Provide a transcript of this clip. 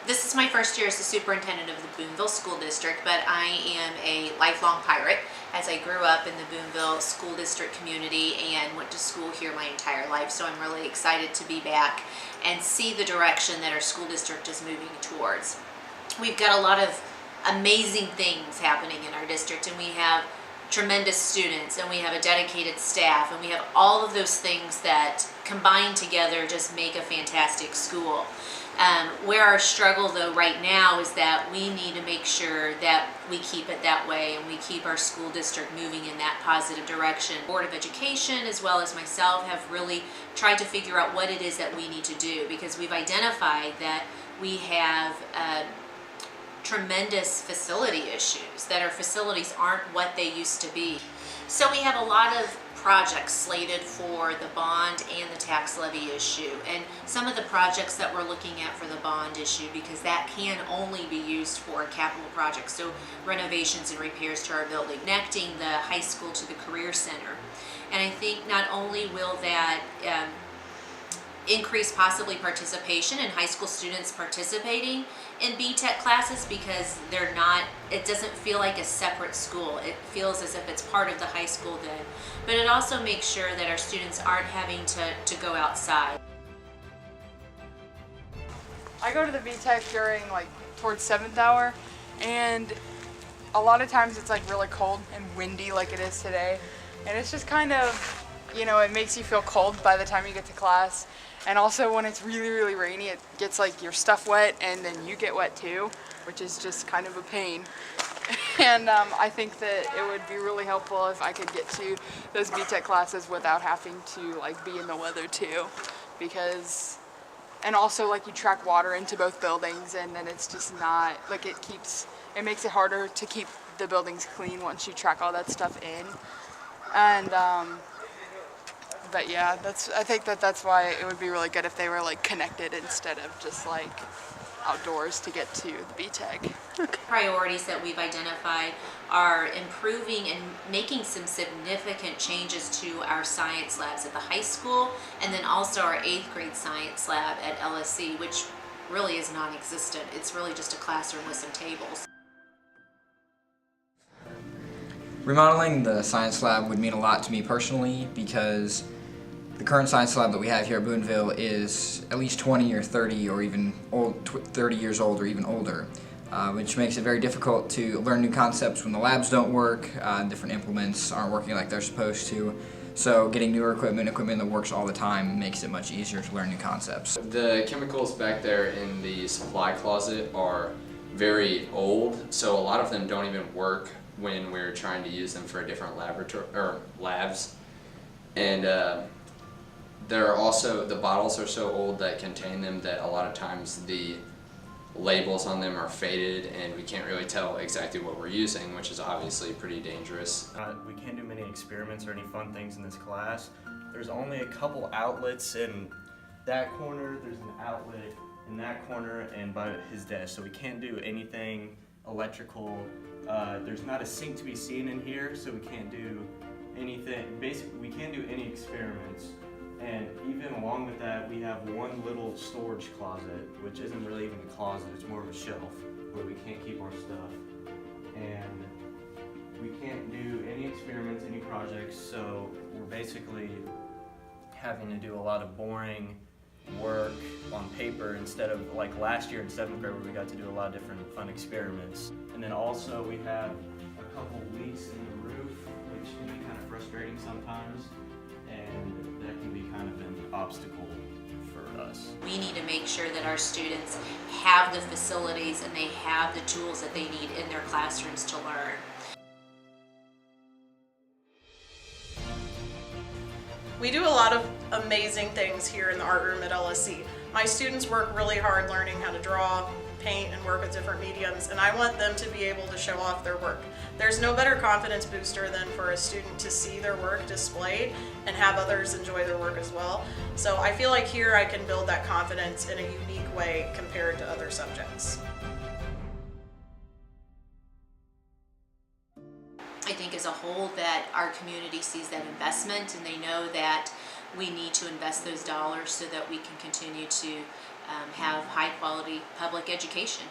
This is my first year as the superintendent of the Boonville School District, but I am a lifelong pirate as I grew up in the Boonville School District community and went to school here my entire life. So I'm really excited to be back and see the direction that our school district is moving towards. We've got a lot of amazing things happening in our district, and we have tremendous students, and we have a dedicated staff, and we have all of those things that combined together just make a fantastic school. Where our struggle though right now is that we need to make sure that we keep it that way and we keep our school district moving in that positive direction. Board of Education as well as myself have really tried to figure out what it is that we need to do, because we've identified that we have tremendous facility issues, that our facilities aren't what they used to be. So we have a lot of projects slated for the bond and the tax levy issue, and some of the projects that we're looking at for the bond issue, because that can only be used for capital projects, so renovations and repairs to our building, connecting the high school to the career center. And I think not only will that increase possibly participation and high school students participating in BTEC classes, because they're not, it doesn't feel like a separate school. It feels as if it's part of the high school then. But it also makes sure that our students aren't having to go outside. I go to the BTEC during towards 7th hour, and a lot of times it's really cold and windy like it is today. And it's just kind of, it makes you feel cold by the time you get to class. And also when it's really, really rainy, it gets your stuff wet and then you get wet too, which is just kind of a pain. And I think that it would be really helpful if I could get to those BTEC classes without having to be in the weather too, because, and also you track water into both buildings, and then it's just not, it makes it harder to keep the buildings clean once you track all that stuff in. And but yeah, I think that's why it would be really good if they were connected instead of just outdoors to get to the BTEC. Priorities that we've identified are improving and making some significant changes to our science labs at the high school, and then also our 8th grade science lab at LSC, which really is non-existent. It's really just a classroom with some tables. Remodeling the science lab would mean a lot to me personally, because the current science lab that we have here at Boonville is at least 20 or 30 or even 30 years old or even older, which makes it very difficult to learn new concepts when the labs don't work, different implements aren't working like they're supposed to. So getting newer equipment that works all the time, makes it much easier to learn new concepts. The chemicals back there in the supply closet are very old, so a lot of them don't even work when we're trying to use them for different labs. And there are also, the bottles are so old that contain them that a lot of times the labels on them are faded and we can't really tell exactly what we're using, which is obviously pretty dangerous. We can't do many experiments or any fun things in this class. There's only a couple outlets in that corner, there's an outlet in that corner, and by his desk, so we can't do anything electrical. There's not a sink to be seen in here, so we can't do anything. Basically, we can't do any experiments. And even along with that, we have one little storage closet, which isn't really even a closet, it's more of a shelf where we can't keep our stuff. And we can't do any experiments, any projects, so we're basically having to do a lot of boring work on paper instead of last year in 7th grade where we got to do a lot of different fun experiments. And then also we have a couple leaks in the roof, which can be kind of frustrating sometimes, and that can be kind of an obstacle for us. We need to make sure that our students have the facilities and they have the tools that they need in their classrooms to learn. We do a lot of amazing things here in the art room at LSC. My students work really hard learning how to draw, paint, and work with different mediums, and I want them to be able to show off their work. There's no better confidence booster than for a student to see their work displayed and have others enjoy their work as well. So I feel like here I can build that confidence in a unique way compared to other subjects. I think as a whole that our community sees that investment, and they know that we need to invest those dollars so that we can continue to have high quality public education.